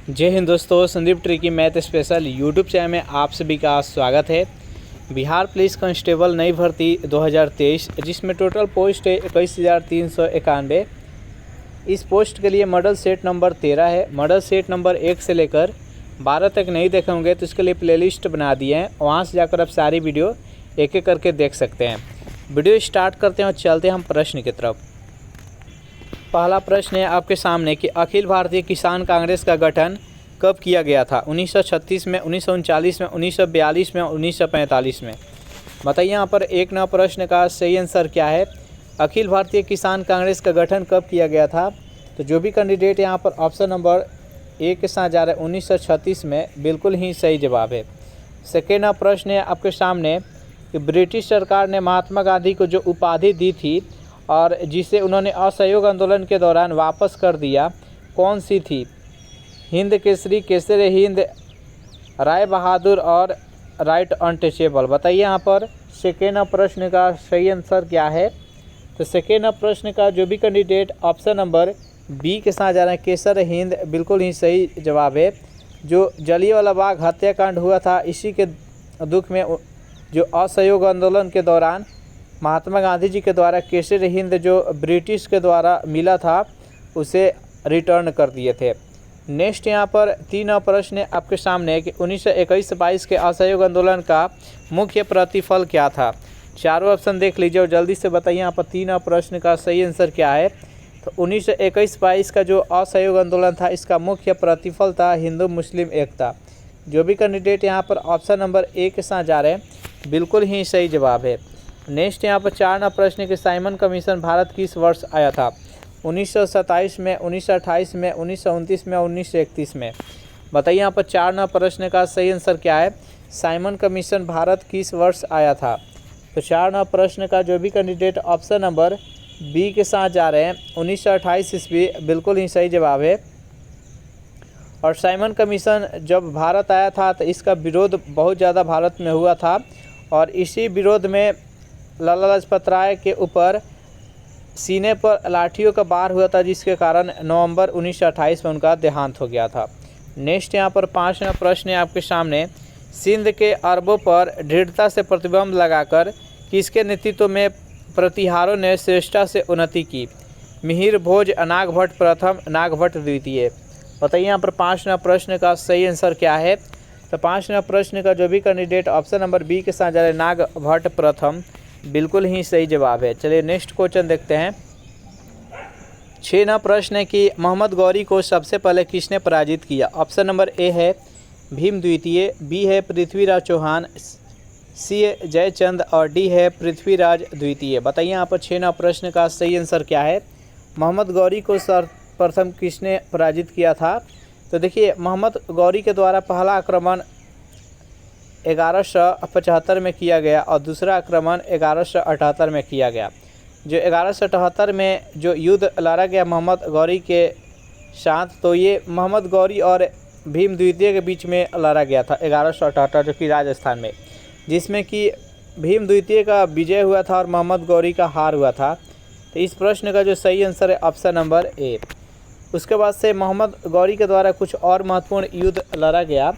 जय हिंद दोस्तों, Sandeep tricky math special YouTube channel में आप सभी का स्वागत है। बिहार पुलिस कांस्टेबल नई भर्ती 2023 जिसमें टोटल पोस्ट है 21,391। इस पोस्ट के लिए मॉडल सेट नंबर 13 है। मॉडल सेट नंबर 1 से लेकर 12 तक नहीं देखे होंगे तो इसके लिए प्लेलिस्ट बना दिए हैं, वहाँ से जाकर आप सारी वीडियो एक एक करके देख सकते हैं। वीडियो स्टार्ट करते हैं और चलते हैं हम प्रश्न की तरफ। पहला प्रश्न है आपके सामने कि अखिल भारतीय किसान कांग्रेस का गठन कब किया गया था? 1936 में, 1939 में, 1942 में, 1945 में। बताइए यहाँ पर एक नंबर प्रश्न का सही आंसर क्या है। अखिल भारतीय किसान कांग्रेस का गठन कब किया गया था? तो जो भी कैंडिडेट यहाँ पर ऑप्शन नंबर ए के साथ जा रहे हैं 1936 में, बिल्कुल ही सही जवाब है। सेकेंड प्रश्न है आपके सामने कि ब्रिटिश सरकार ने महात्मा गांधी को जो उपाधि दी थी और जिसे उन्होंने असहयोग आंदोलन के दौरान वापस कर दिया, कौन सी थी? हिंद केसरी, केसर हिंद, राय बहादुर और राइट अनटचेबल। बताइए यहाँ पर सेकेंड प्रश्न का सही आंसर क्या है। तो सेकेंड प्रश्न का जो भी कैंडिडेट ऑप्शन नंबर बी के साथ जा रहे हैं केसर हिंद, बिल्कुल ही सही जवाब है। जो जलियांवाला बाग हत्याकांड हुआ था, इसी के दुख में जो असहयोग आंदोलन के दौरान महात्मा गांधी जी के द्वारा केसर हिंद जो ब्रिटिश के द्वारा मिला था उसे रिटर्न कर दिए थे। नेक्स्ट यहाँ पर तीन प्रश्न आपके सामने है कि 1921-22 के असहयोग आंदोलन का मुख्य प्रतिफल क्या था? चारों ऑप्शन देख लीजिए और जल्दी से बताइए यहाँ पर तीन प्रश्न का सही आंसर क्या है। तो 1921-22 का जो असहयोग आंदोलन था, इसका मुख्य प्रतिफल था हिंदू मुस्लिम एकता। जो भी कैंडिडेट यहाँ पर ऑप्शन नंबर ए के साथ जा रहे हैं, बिल्कुल ही सही जवाब है। नेक्स्ट यहाँ पर चार नंबर प्रश्न कि साइमन कमीशन भारत किस वर्ष आया था? 1927 में, 1928 में, 1929 में, 1931 में। बताइए यहाँ पर चार नंबर प्रश्न का सही आंसर क्या है। साइमन कमीशन भारत किस वर्ष आया था? तो चार नंबर प्रश्न का जो भी कैंडिडेट ऑप्शन नंबर बी के साथ जा रहे हैं 1928 ईस्वी, बिल्कुल ही सही जवाब है। और साइमन कमीशन जब भारत आया था तो इसका विरोध बहुत ज़्यादा भारत में हुआ था और इसी विरोध में लाला लाजपत राय के ऊपर सीने पर लाठियों का वार हुआ था, जिसके कारण नवंबर 1928 में उनका देहांत हो गया था। नेक्स्ट यहाँ पर पाँचवां प्रश्न है आपके सामने। सिंध के अरबों पर दृढ़ता से प्रतिबंध लगाकर किसके नेतृत्व में प्रतिहारों ने श्रेष्ठता से उन्नति की? मिहिर भोज, नागभट्ट प्रथम, नागभट्ट द्वितीय। बताइए यहाँ पर पाँचवां प्रश्न का सही आंसर क्या है। तो पाँचवां प्रश्न का जो भी कैंडिडेट ऑप्शन नंबर बी के साथ जा रहे हैं नागभट्ट प्रथम, बिल्कुल ही सही जवाब है। चलिए नेक्स्ट क्वेश्चन देखते हैं। 6 नंबर प्रश्न है कि मोहम्मद गौरी को सबसे पहले किसने पराजित किया? ऑप्शन नंबर ए है भीम द्वितीय, बी है पृथ्वीराज चौहान, सी है जयचंद और डी है पृथ्वीराज द्वितीय। बताइए यहाँ पर 6 नंबर प्रश्न का सही आंसर क्या है। मोहम्मद गौरी को सर्वप्रथम किसने पराजित किया था? तो देखिए, मोहम्मद गौरी के द्वारा पहला आक्रमण 1175 में किया गया और दूसरा आक्रमण 1178 में किया गया। जो 1178 में जो युद्ध लड़ा गया मोहम्मद गौरी के साथ, तो ये मोहम्मद गौरी और भीम द्वितीय के बीच में लड़ा गया था 1178, जो कि राजस्थान में, जिसमें कि भीम द्वितीय का विजय हुआ था और मोहम्मद गौरी का हार हुआ था। तो इस प्रश्न का जो सही आंसर है ऑप्शन नंबर ए। उसके बाद से मोहम्मद गौरी के द्वारा कुछ और महत्वपूर्ण युद्ध लड़ा गया।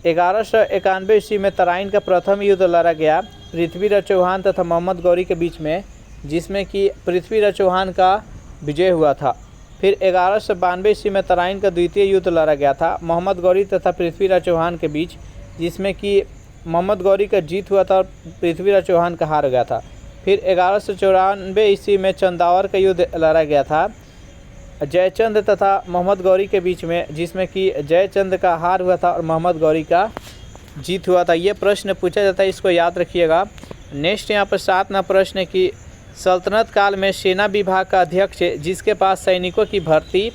1191 ईस्वी में तराइन का प्रथम युद्ध लड़ा गया पृथ्वीराज चौहान तथा मोहम्मद गौरी के बीच में, जिसमें कि पृथ्वीराज चौहान का विजय हुआ था। फिर 1192 ईस्वी में तराइन का द्वितीय युद्ध लड़ा गया था मोहम्मद गौरी तथा पृथ्वीराज चौहान के बीच, जिसमें कि मोहम्मद गौरी का जीत हुआ था और पृथ्वीराज चौहान का हार गया था। फिर 1194 ईस्वी में चंदावर का युद्ध लड़ा गया था जयचंद तथा मोहम्मद गौरी के बीच में, जिसमें कि जयचंद का हार हुआ था और मोहम्मद गौरी का जीत हुआ था। ये प्रश्न पूछा जाता है, इसको याद रखिएगा। नेक्स्ट यहाँ पर 7 नंबर प्रश्न है कि सल्तनत काल में सेना विभाग का अध्यक्ष जिसके पास सैनिकों की भर्ती,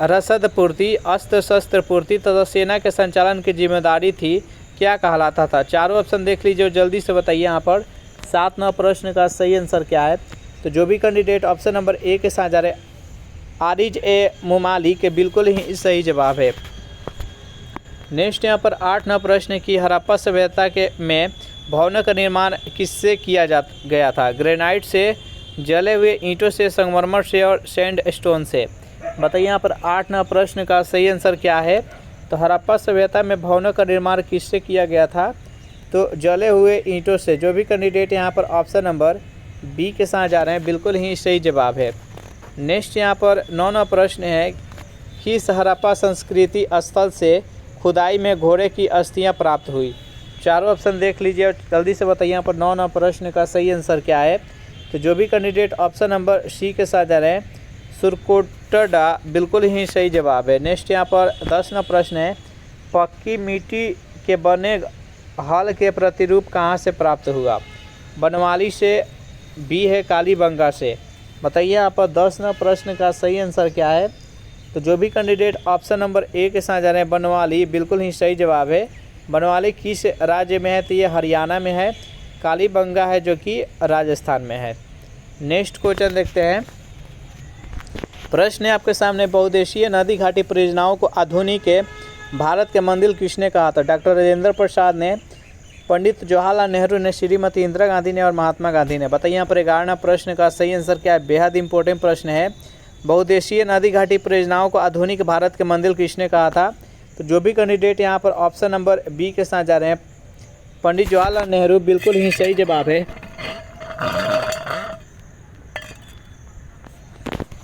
रसद पूर्ति, अस्त्र शस्त्र पूर्ति तथा सेना के संचालन की जिम्मेदारी थी, क्या कहलाता था? चारों ऑप्शन देख लीजिए, जल्दी से बताइए यहाँ पर 7 नंबर प्रश्न का सही आंसर क्या है। तो जो भी कैंडिडेट ऑप्शन नंबर ए के साथ जा रहे आरिज ए मुमाली के, बिल्कुल ही सही जवाब है। नेक्स्ट यहाँ पर 8 नंबर प्रश्न है कि हड़प्पा सभ्यता के में भवनों का निर्माण किससे किया गया था? ग्रेनाइट से, जले हुए ईंटों से, संगमरमर से और सैंड स्टोन से। बताइए यहाँ पर 8 नंबर प्रश्न का सही आंसर क्या है। तो हड़प्पा सभ्यता में भवनों का निर्माण किससे किया गया था। तो जले हुए ईंटों से। जो भी कैंडिडेट यहाँ पर ऑप्शन नंबर बी के साथ जा रहे हैं बिल्कुल ही सही जवाब है। नेक्स्ट यहाँ पर 9 नंबर प्रश्न है कि हड़प्पा संस्कृति स्थल से खुदाई में घोड़े की अस्थियाँ प्राप्त हुई। चारों ऑप्शन देख लीजिए और जल्दी से बताइए यहाँ पर 9 नंबर प्रश्न का सही आंसर क्या है। तो जो भी कैंडिडेट ऑप्शन नंबर सी के साथ जा रहे हैं सुरकोटडा बिल्कुल ही सही जवाब है। नेक्स्ट यहाँ पर 10 नंबर प्रश्न है पक्की मिट्टी के बने हल के प्रतिरूप कहाँ से प्राप्त हुआ। बनवाली से, बी है कालीबंगा से। बताइए यहाँ पर 10 नंबर प्रश्न का सही आंसर क्या है। तो जो भी कैंडिडेट ऑप्शन नंबर ए के साथ जा रहे हैं बनवाली बिल्कुल ही सही जवाब है। बनवाली किस राज्य में है। तो ये हरियाणा में है। कालीबंगा है जो कि राजस्थान में है। नेक्स्ट क्वेश्चन देखते हैं। प्रश्न है आपके सामने बहुउद्देशीय नदी घाटी परियोजनाओं को आधुनिक भारत के मंदिर किसने कहा था। डॉक्टर राजेंद्र प्रसाद ने, पंडित जवाहरलाल नेहरू ने, श्रीमती इंदिरा गांधी ने और महात्मा गांधी ने। बताइए यहाँ पर 11 प्रश्न का सही आंसर क्या है। बेहद इंपॉर्टेंट प्रश्न है। बहुउद्देशीय नदी घाटी परियोजनाओं को आधुनिक भारत के मंदिर किसने कहा था। तो जो भी कैंडिडेट यहाँ पर ऑप्शन नंबर बी के साथ जा रहे हैं पंडित जवाहरलाल नेहरू बिल्कुल ही सही जवाब है।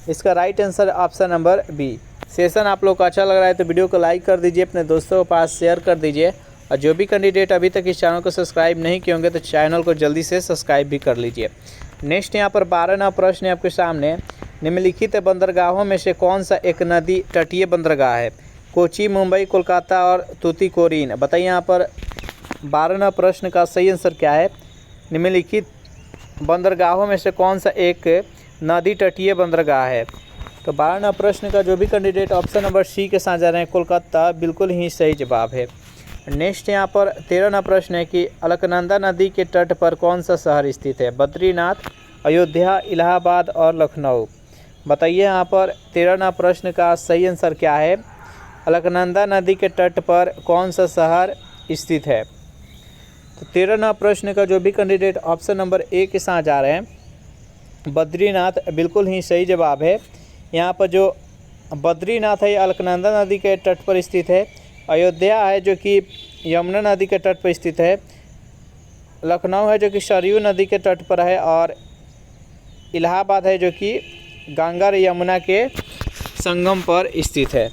इसका right answer option number B. Session आप लोग को अच्छा लग रहा है तो वीडियो को लाइक कर दीजिए, अपने दोस्तों के पास शेयर कर दीजिए और जो भी कैंडिडेट अभी तक इस चैनल को सब्सक्राइब नहीं किए होंगे तो चैनल को जल्दी से सब्सक्राइब भी कर लीजिए। नेक्स्ट यहाँ पर 12 नंबर प्रश्न है आपके सामने। निम्नलिखित बंदरगाहों में से कौन सा एक नदी तटीय बंदरगाह है। कोची, मुंबई, कोलकाता और तूतीकोरिन। बताइए यहाँ पर 12 नंबर प्रश्न का सही आंसर क्या है। निम्नलिखित बंदरगाहों में से कौन सा एक नदी तटीय बंदरगाह है। तो 12 नंबर प्रश्न का जो भी कैंडिडेट ऑप्शन नंबर सी के साथ जा रहे हैं कोलकाता बिल्कुल ही सही जवाब है। नेक्स्ट यहाँ पर 13 नंबर प्रश्न है कि अलकनंदा नदी के तट पर कौन सा शहर स्थित है। बद्रीनाथ, अयोध्या, इलाहाबाद और लखनऊ। बताइए यहाँ पर 13 नंबर प्रश्न का सही आंसर क्या है। अलकनंदा नदी के तट पर कौन सा शहर स्थित है। तो 13 नंबर प्रश्न का जो भी कैंडिडेट ऑप्शन नंबर ए के साथ जा रहे हैं बद्रीनाथ बिल्कुल ही सही जवाब है। यहाँ पर जो बद्रीनाथ है ये अलकनंदा नदी के तट पर स्थित है। अयोध्या है जो कि यमुना नदी के तट पर स्थित है। लखनऊ है जो कि सरयू नदी के तट पर है और इलाहाबाद है जो कि गंगा और यमुना के संगम पर स्थित है।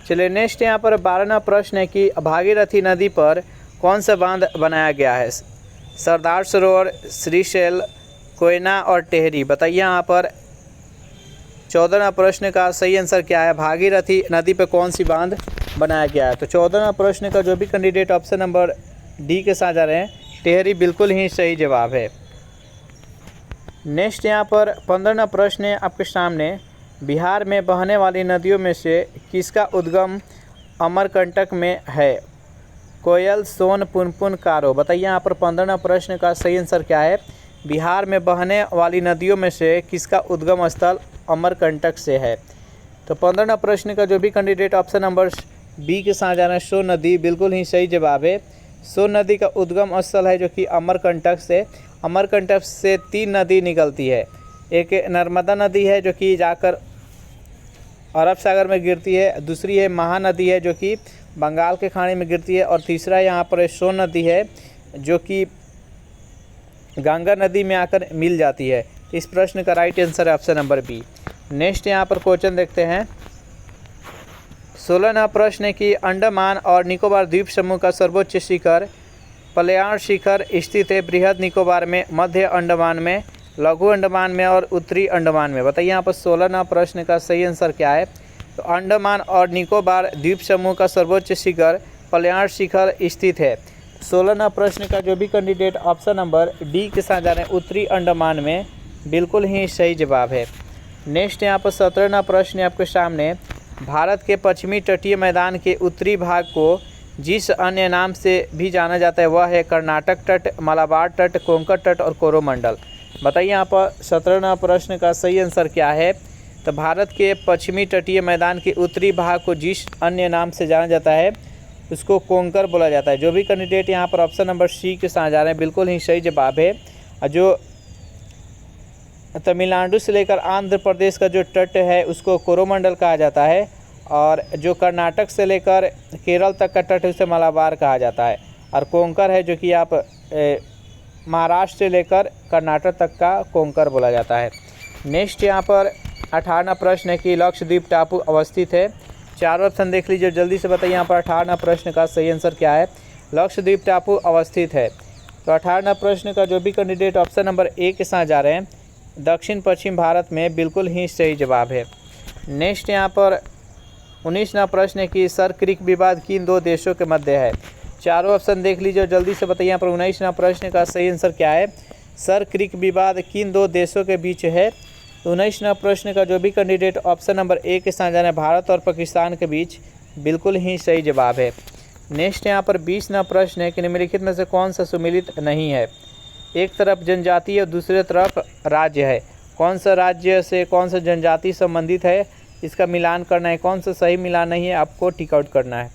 चलिए नेक्स्ट यहाँ पर 12वां प्रश्न है कि भागीरथी नदी पर कौन सा बांध बनाया गया है। सरदार सरोवर, श्रीशैल, कोयना और टेहरी। बताइए यहाँ पर 14वां प्रश्न का सही आंसर क्या है। भागीरथी नदी पर कौन सी बांध बनाया गया है। तो 14वां प्रश्न का जो भी कैंडिडेट ऑप्शन नंबर डी के साथ जा रहे हैं टेहरी बिल्कुल ही सही जवाब है। नेक्स्ट यहाँ पर 15वां प्रश्न है आपके सामने। बिहार में बहने वाली नदियों में से किसका उद्गम अमरकंटक में है। कोयल, सोन, पुनपुन, कारो। बताइए यहाँ पर 15वां प्रश्न का सही आंसर क्या है। बिहार में बहने वाली नदियों में से किसका उद्गम स्थल अमरकंटक से है। तो 15वां प्रश्न का जो भी कैंडिडेट ऑप्शन नंबर बी के साथ जाना है सोन नदी बिल्कुल ही सही जवाब है। सोन नदी का उद्गम स्थल है जो कि अमरकंटक से। अमरकंटक से 3 नदी निकलती है। एक नर्मदा नदी है जो कि जाकर अरब सागर में गिरती है। दूसरी है महानदी है जो कि बंगाल के खाड़ी में गिरती है और तीसरा यहाँ पर सोन नदी है जो कि गंगा नदी में आकर मिल जाती है। इस प्रश्न का राइट आंसर है ऑप्शन नंबर बी। नेक्स्ट यहाँ पर क्वेश्चन देखते हैं। 16वां प्रश्न है कि अंडमान और निकोबार द्वीप समूह का सर्वोच्च शिखर प्लेयार शिखर स्थित है बृहद निकोबार में, मध्य अंडमान में, लघु अंडमान में और उत्तरी अंडमान में। बताइए यहाँ पर 16वां प्रश्न का सही आंसर क्या है। तो अंडमान और निकोबार द्वीप समूह का सर्वोच्च शिखर प्लेयार शिखर स्थित है। 16वां प्रश्न का जो भी कैंडिडेट ऑप्शन नंबर डी के साथ जा रहे हैं उत्तरी अंडमान में बिल्कुल ही सही जवाब है। नेक्स्ट यहाँ पर 17वां प्रश्न है आपके सामने। भारत के पश्चिमी तटीय मैदान के उत्तरी भाग को जिस अन्य नाम से भी जाना जाता है वह है कर्नाटक तट, मलाबार तट, कोंकण तट और कोरोमंडल। बताइए यहाँ पर 17वां प्रश्न का सही आंसर क्या है। तो भारत के पश्चिमी तटीय मैदान के उत्तरी भाग को जिस अन्य नाम से जाना जाता है उसको कोंकण बोला जाता है। जो भी कैंडिडेट यहाँ पर ऑप्शन नंबर सी के साथ जा रहे हैं बिल्कुल ही सही जवाब है। और जो तमिलनाडु से लेकर आंध्र प्रदेश का जो तट है उसको कोरोमंडल कहा जाता है, और जो कर्नाटक से लेकर केरल तक का तट है उसे मलाबार कहा जाता है, और कोंकण है जो कि आप महाराष्ट्र से लेकर कर्नाटक तक का कोंकण बोला जाता है। नेक्स्ट यहाँ पर 18वां प्रश्न है कि लक्षद्वीप टापू अवस्थित है। चारों ऑप्शन देख लीजिए, जल्दी से बताइए यहाँ पर 18वां प्रश्न का सही आंसर क्या है। लक्षद्वीप टापू अवस्थित है। तो 18वां प्रश्न का जो भी कैंडिडेट ऑप्शन नंबर ए के साथ जा रहे हैं, दक्षिण पश्चिम भारत में, बिल्कुल ही सही जवाब है। नेक्स्ट यहाँ पर 19वां प्रश्न है कि सर क्रिक विवाद किन दो देशों के मध्य है। चारों ऑप्शन देख लीजिए, जल्दी से बताइए यहाँ पर 19वां प्रश्न का सही आंसर क्या है। सर क्रिक विवाद किन दो देशों के बीच है। 19वां प्रश्न का जो भी कैंडिडेट ऑप्शन नंबर ए के साथ जाना है, भारत और पाकिस्तान के बीच, बिल्कुल ही सही जवाब है। नेक्स्ट यहाँ पर 20वां प्रश्न है कि निम्नलिखित में से कौन सा सुमेलित नहीं है। एक तरफ जनजाति और दूसरे तरफ राज्य है, कौन सा राज्य से कौन सा जनजाति संबंधित है, इसका मिलान करना है। कौन सा सही मिलान नहीं है आपको टिक आउट करना है।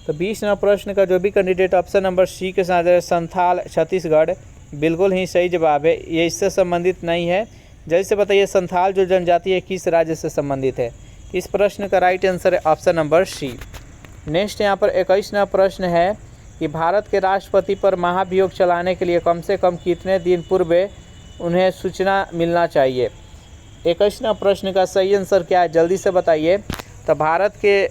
तो 20वां प्रश्न का जो भी कैंडिडेट ऑप्शन नंबर सी के साथ है, संथाल छत्तीसगढ़, बिल्कुल ही सही जवाब है। ये इससे संबंधित नहीं है। जैसे बताइए संथाल जो जनजाति है किस राज्य से संबंधित है। इस प्रश्न का राइट आंसर है ऑप्शन नंबर सी। नेक्स्ट यहाँ पर 21वां प्रश्न है कि भारत के राष्ट्रपति पर महाभियोग चलाने के लिए कम से कम कितने दिन पूर्व उन्हें सूचना मिलना चाहिए। 21वां प्रश्न का सही आंसर क्या है, जल्दी से बताइए। तो भारत के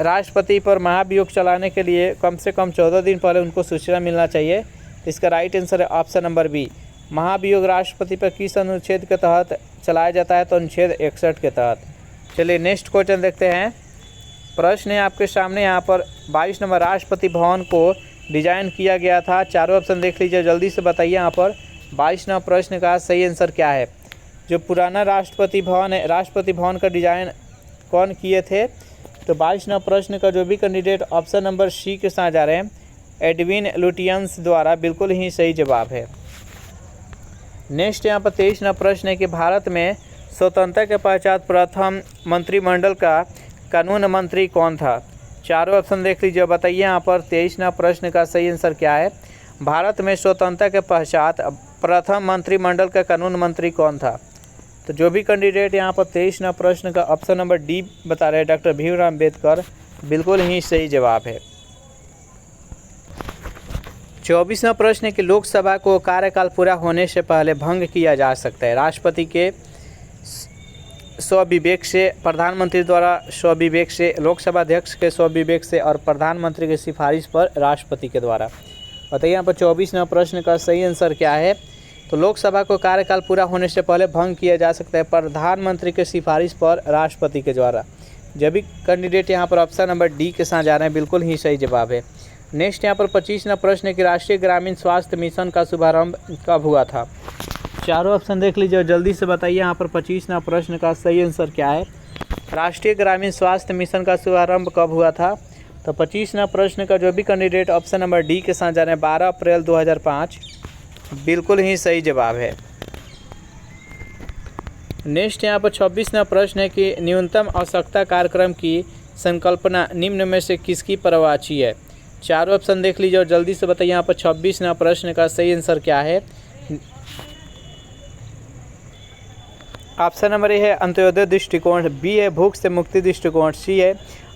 राष्ट्रपति पर महाभियोग चलाने के लिए कम से कम 14 दिन पहले उनको सूचना मिलना चाहिए। इसका राइट आंसर है ऑप्शन नंबर बी। महाभियोग राष्ट्रपति पर किस अनुच्छेद के तहत चलाया जाता है, तो अनुच्छेद 61 के तहत। चलिए नेक्स्ट क्वेश्चन देखते हैं। प्रश्न है आपके सामने यहाँ पर 22 नंबर राष्ट्रपति भवन को डिजाइन किया गया था। चारों ऑप्शन देख लीजिए, जल्दी से बताइए यहाँ पर 22वां प्रश्न का सही आंसर क्या है। जो पुराना राष्ट्रपति भवन है, राष्ट्रपति भवन का डिजाइन कौन किए थे। तो 22वां प्रश्न का जो भी कैंडिडेट ऑप्शन नंबर सी के साथ जा रहे हैं, एडविन लुटियंस द्वारा, बिल्कुल ही सही जवाब है। नेक्स्ट यहाँ पर 23वां प्रश्न है कि भारत में स्वतंत्रता के पश्चात प्रथम मंत्रिमंडल का कानून मंत्री कौन था। चारों ऑप्शन देख लीजिए, बताइए यहाँ पर 23वां प्रश्न का सही आंसर क्या है। भारत में स्वतंत्रता के पश्चात प्रथम मंत्रिमंडल का कानून मंत्री कौन था। तो जो भी कैंडिडेट यहाँ पर 23वां प्रश्न का ऑप्शन नंबर डी बता रहे हैं, डॉक्टर भीमराव अम्बेडकर, बिल्कुल ही सही जवाब है। 24वां प्रश्न है कि लोकसभा को कार्यकाल पूरा होने से पहले भंग किया जा सकता है। राष्ट्रपति के स्वविवेक से, प्रधानमंत्री द्वारा स्वविवेक से, लोकसभा अध्यक्ष के स्वविवेक से, और प्रधानमंत्री की सिफारिश पर राष्ट्रपति के द्वारा। बताइए यहाँ पर 24वां प्रश्न का सही आंसर क्या है। तो लोकसभा को कार्यकाल पूरा होने से पहले भंग किया जा सकता है प्रधानमंत्री के सिफारिश पर राष्ट्रपति के द्वारा। जब भी कैंडिडेट यहाँ पर ऑप्शन नंबर डी के साथ जा रहे हैं, बिल्कुल ही सही जवाब है। नेक्स्ट यहाँ पर 25वां प्रश्न है कि राष्ट्रीय ग्रामीण स्वास्थ्य मिशन का शुभारंभ कब हुआ था। चारों ऑप्शन देख लीजिए, जल्दी से बताइए यहाँ पर 25वां प्रश्न का सही आंसर क्या है। राष्ट्रीय ग्रामीण स्वास्थ्य मिशन का शुभारंभ कब हुआ था। तो 25वां प्रश्न का जो भी कैंडिडेट ऑप्शन नंबर डी के साथ जा रहे हैं, 12 अप्रैल 2005, बिल्कुल ही सही जवाब है। नेक्स्ट यहाँ पर 26वां प्रश्न है कि न्यूनतम आवश्यकता कार्यक्रम की संकल्पना निम्न में से किसकी परिभाषी है। चारों ऑप्शन देख लीजिए और जल्दी से बताइए यहाँ पर 26वां प्रश्न का सही आंसर क्या है। ऑप्शन नंबर ए है अंत्योदय दृष्टिकोण, बी है भूख से मुक्ति दृष्टिकोण, सी है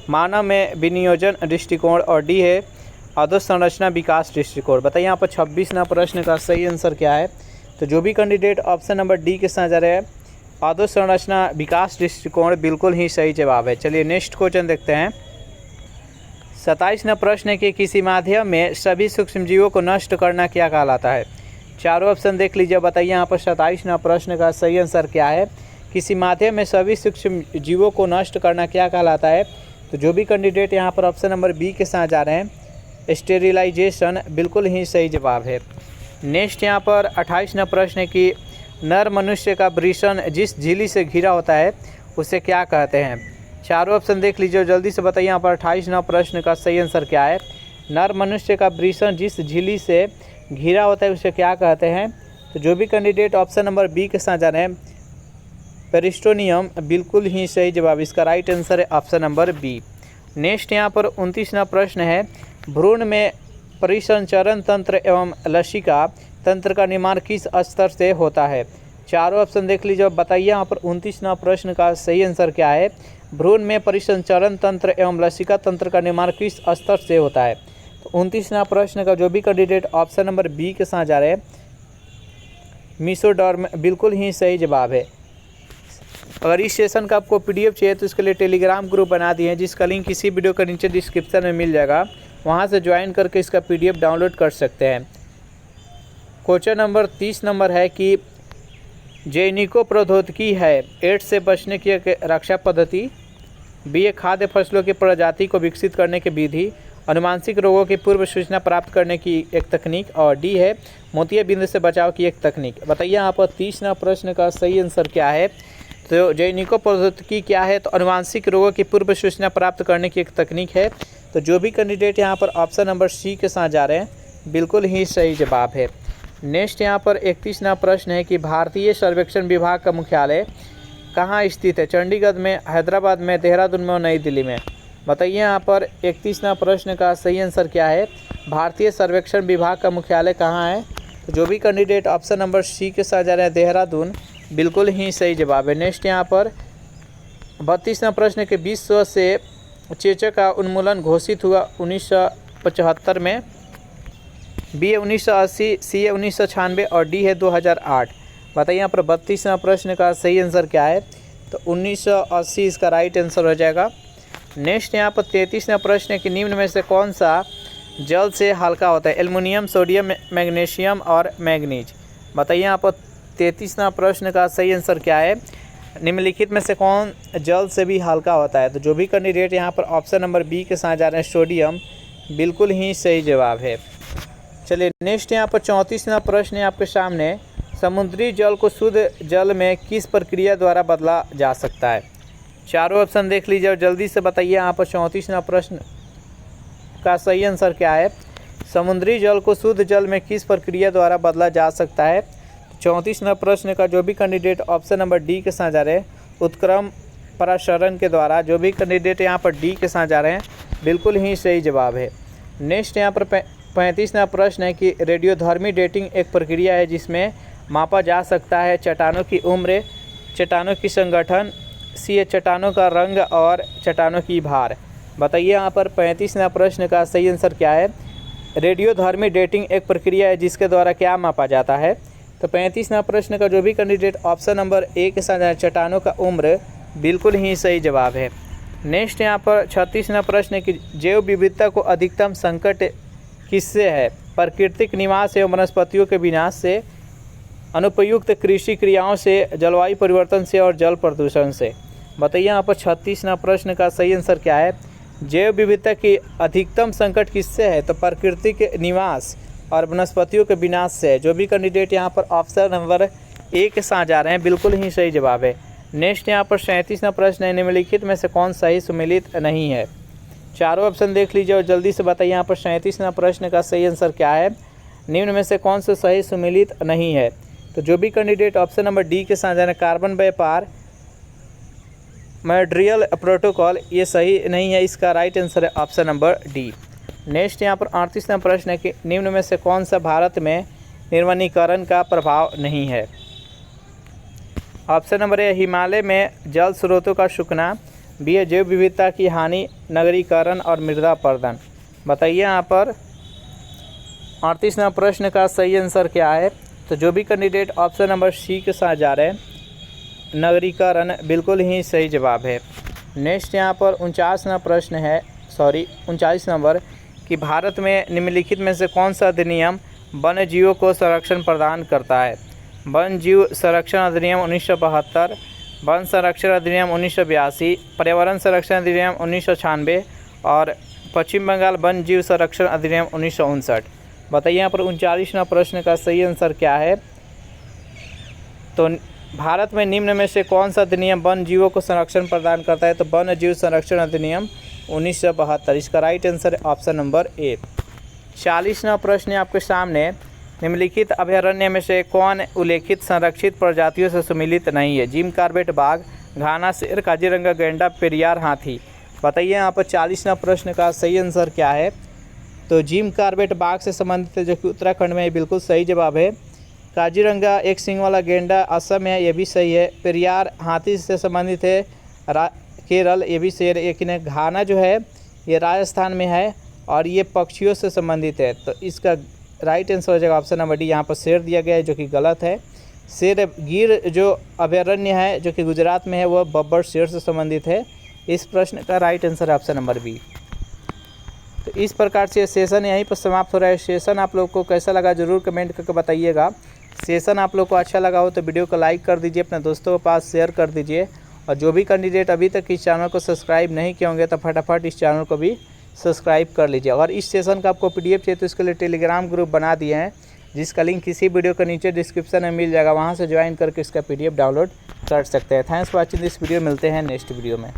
मानव में विनियोजन दृष्टिकोण, और डी है अधोसंरचना विकास दृष्टिकोण। बताइए यहाँ पर 26वां प्रश्न का सही आंसर क्या है। तो जो भी कैंडिडेट ऑप्शन नंबर डी के साथ जा रहे हैं, अधोसंरचना विकास दृष्टिकोण, बिल्कुल ही सही जवाब है। चलिए नेक्स्ट क्वेश्चन देखते हैं। 27वां प्रश्न है कि किसी माध्यम में सभी सूक्ष्मजीवों को नष्ट करना क्या कहलाता है। चारों ऑप्शन देख लीजिए, बताइए यहाँ पर 27वां प्रश्न का सही आंसर क्या है। किसी माध्यम में सभी सूक्ष्म जीवों को नष्ट करना क्या कहलाता है। तो जो भी कैंडिडेट यहाँ पर ऑप्शन नंबर बी के साथ जा रहे हैं, स्टेरिलाइजेशन, बिल्कुल ही सही जवाब है। नेक्स्ट यहाँ पर 28वां प्रश्न है कि नर मनुष्य का वृषण जिस झिल्ली से घिरा होता है उसे क्या कहते हैं। चारों ऑप्शन देख लीजिए, जल्दी से बताइए यहाँ पर 28वां प्रश्न का सही आंसर क्या है। नर मनुष्य का वृषण जिस झिल्ली से घिरा होता है उसे क्या कहते हैं। तो जो भी कैंडिडेट ऑप्शन नंबर बी के साथ जा रहे हैं, पेरिस्टोनियम, बिल्कुल ही सही जवाब। इसका राइट आंसर है ऑप्शन नंबर बी। नेक्स्ट यहाँ पर 29वां प्रश्न है, भ्रूण में परिसंचरण तंत्र एवं लसिका तंत्र का निर्माण किस स्तर से होता है। चारों ऑप्शन देख लीजिए और बताइए यहाँ पर 29वां प्रश्न का सही आंसर क्या है। भ्रूण में परिसंचरण तंत्र एवं लसिका तंत्र का निर्माण किस स्तर से होता है। तो 29वां प्रश्न का जो भी कैंडिडेट ऑप्शन नंबर बी के साथ जा रहे हैं मीसोडर्म, बिल्कुल ही सही जवाब है। अगर इस सेशन का आपको पीडीएफ चाहिए तो इसके लिए टेलीग्राम ग्रुप बना दिए हैं, जिसका लिंक इसी वीडियो के नीचे डिस्क्रिप्शन में मिल जाएगा। वहां से ज्वाइन करके इसका पीडीएफ डाउनलोड कर सकते हैं। क्वेश्चन नंबर 30 नंबर है कि जैनिको प्रौद्योगिकी है एड्स से बचने की एक रक्षा पद्धति, बी है खाद्य फसलों की प्रजाति को विकसित करने की विधि, अनुवांशिक रोगों की पूर्व सूचना प्राप्त करने की एक तकनीक, और डी है मोतिया बिंदु से बचाव की एक तकनीक। बताइए यहाँ पर 30वां प्रश्न का सही आंसर क्या है। तो जैनिको प्रौद्योगिकी क्या है, तो अनुवांशिक रोगों की पूर्व सूचना प्राप्त करने की एक तकनीक है। तो जो भी कैंडिडेट यहाँ पर ऑप्शन नंबर सी के साथ जा रहे हैं बिल्कुल ही सही जवाब है। नेक्स्ट यहाँ पर 31वां प्रश्न है कि भारतीय सर्वेक्षण विभाग का मुख्यालय कहाँ स्थित है। चंडीगढ़ में, हैदराबाद में, देहरादून में और नई दिल्ली में। बताइए यहाँ पर 31वां प्रश्न का सही आंसर क्या है। भारतीय सर्वेक्षण विभाग का मुख्यालय कहाँ है। तो जो भी कैंडिडेट ऑप्शन नंबर सी के साथ जा रहे हैं देहरादून, बिल्कुल ही सही जवाब है। नेक्स्ट यहाँ पर 32वां प्रश्न के विश्व से चेचक का उन्मूलन घोषित हुआ 1975 में, बी है 1980, सी है 1996 और डी है 2008। बताइए यहाँ पर 32वां प्रश्न का सही आंसर क्या है। तो 1980 इसका राइट आंसर हो जाएगा। नेक्स्ट यहाँ पर 33वां प्रश्न है कि निम्न में से कौन सा जल से हल्का होता है। एल्युमिनियम, सोडियम, मैग्नीशियम और मैंगनीज। बताइए यहाँ पर 33वां प्रश्न का सही आंसर क्या है। निम्नलिखित में से कौन जल से भी हल्का होता है। तो जो भी कैंडिडेट यहाँ पर ऑप्शन नंबर बी के साथ जा रहे हैं सोडियम, बिल्कुल ही सही जवाब है। चलिए नेक्स्ट यहाँ पर 34वां प्रश्न है आपके सामने। समुद्री जल को शुद्ध जल में किस प्रक्रिया द्वारा बदला जा सकता है। चारों ऑप्शन देख लीजिए और जल्दी से बताइए यहाँ पर 34वां प्रश्न का सही आंसर क्या है। समुद्री जल को शुद्ध जल में किस प्रक्रिया द्वारा बदला जा सकता है। 34वां प्रश्न का जो भी कैंडिडेट ऑप्शन नंबर डी के साथ जा रहे हैं उत्क्रम परासरण के द्वारा। जो भी कैंडिडेट यहाँ पर डी के साथ जा रहे हैं बिल्कुल ही सही जवाब है। नेक्स्ट यहाँ पर 35वां प्रश्न है कि रेडियोधर्मी डेटिंग एक प्रक्रिया है जिसमें मापा जा सकता है चट्टानों की उम्र, चट्टानों की संगठन, सी है चट्टानों का रंग और चट्टानों की भार। बताइए यहाँ पर 35वां प्रश्न का सही आंसर क्या है। रेडियोधर्मी डेटिंग एक प्रक्रिया है जिसके द्वारा क्या मापा जाता है। तो 35वां प्रश्न का जो भी कैंडिडेट ऑप्शन नंबर ए के साथ चट्टानों का उम्र, बिल्कुल ही सही जवाब है। नेक्स्ट यहाँ पर 36वां प्रश्न है कि जैव विविधता को अधिकतम संकट किससे है। प्राकृतिक निवास एवं वनस्पतियों के विनाश से, अनुपयुक्त कृषि क्रियाओं से, जलवायु परिवर्तन से और जल प्रदूषण से। बताइए यहाँ पर 36वां प्रश्न का सही आंसर क्या है। जैव विविधता की अधिकतम संकट किससे है। तो प्राकृतिक निवास और वनस्पतियों के विनाश से। जो भी कैंडिडेट यहाँ पर ऑप्शन नंबर ए के साथ जा रहे हैं बिल्कुल ही सही जवाब है। नेक्स्ट यहाँ पर 37वां प्रश्न है निम्नलिखित में से कौन सही सुमेलित नहीं है। चारों ऑप्शन देख लीजिए और जल्दी से बताइए यहाँ पर 37वां प्रश्न का सही आंसर क्या है। निम्न में से कौन सा सही सुमेलित नहीं है। तो जो भी कैंडिडेट ऑप्शन नंबर डी के साथ जा रहे हैं कार्बन व्यापार मॉन्ट्रियल प्रोटोकॉल, ये सही नहीं है। इसका राइट आंसर है ऑप्शन नंबर डी। नेक्स्ट यहाँ पर 38वां प्रश्न है कि निम्न में से कौन सा भारत में निर्वनीकरण का प्रभाव नहीं है। ऑप्शन नंबर ए हिमालय में जल स्रोतों का सूखना, बी है जैव विविधता की हानि, नगरीकरण और मृदा अपरदन। बताइए यहाँ पर 38वां प्रश्न का सही आंसर क्या है। तो जो भी कैंडिडेट ऑप्शन नंबर सी के साथ जा रहे हैं नगरीकरण, बिल्कुल ही सही जवाब है। नेक्स्ट यहाँ पर 39 नंबर कि भारत में निम्नलिखित में से कौन सा अधिनियम वन्य जीवों को संरक्षण प्रदान करता है। वन जीव संरक्षण अधिनियम 1972, वन संरक्षण अधिनियम 1982, पर्यावरण संरक्षण अधिनियम 1996 और पश्चिम बंगाल वन जीव संरक्षण अधिनियम 1959। बताइए यहाँ पर 39वां प्रश्न का सही आंसर क्या है। तो भारत में निम्न में से कौन सा अधिनियम वन जीवों को संरक्षण प्रदान करता है। तो वन जीव संरक्षण अधिनियम 1972। इसका राइट आंसर है ऑप्शन नंबर ए। 40वां प्रश्न आपके सामने निम्नलिखित अभयारण्य में से कौन उल्लेखित संरक्षित प्रजातियों से सम्मिलित नहीं है। जिम कॉर्बेट बाघ, घाना शेर, काजीरंगा गैंडा, पेरियार हाथी। बताइए यहाँ पर 40वां प्रश्न का सही आंसर क्या है। तो जिम कॉर्बेट बाघ से संबंधित है जो कि उत्तराखंड में बिल्कुल सही जवाब है। काजीरंगा एक सींग वाला गेंडा असम है, ये भी सही है। पेरियार हाथी से संबंधित है, केरल, ये भी सही है। लेकिन घाना जो है ये राजस्थान में है और ये पक्षियों से संबंधित है। तो इसका राइट आंसर हो जाएगा ऑप्शन नंबर डी। यहाँ पर शेर दिया गया है जो कि गलत है। शेर गिर जो अभयारण्य है जो कि गुजरात में है वह बब्बर शेर से संबंधित है। इस प्रश्न का राइट आंसर है ऑप्शन नंबर बी। तो इस प्रकार से सेशन यहीं पर समाप्त हो रहा है। सेशन आप लोग को कैसा लगा ज़रूर कमेंट करके बताइएगा। सेशन आप लोग को अच्छा लगा हो तो वीडियो को लाइक कर दीजिए, अपने दोस्तों के पास शेयर कर दीजिए। और जो भी कैंडिडेट अभी तक इस चैनल को सब्सक्राइब नहीं किए होंगे तो फटाफट इस चैनल को भी सब्सक्राइब कर लीजिए। और इस सेशन का आपको PDF चाहिए तो इसके लिए टेलीग्राम ग्रुप बना दिए हैं, जिसका लिंक किसी वीडियो के नीचे डिस्क्रिप्शन में मिल जाएगा। वहाँ से ज्वाइन करके इसका PDF डाउनलोड कर सकते हैं। Thanks for watching this video. मिलते हैं नेक्स्ट वीडियो में।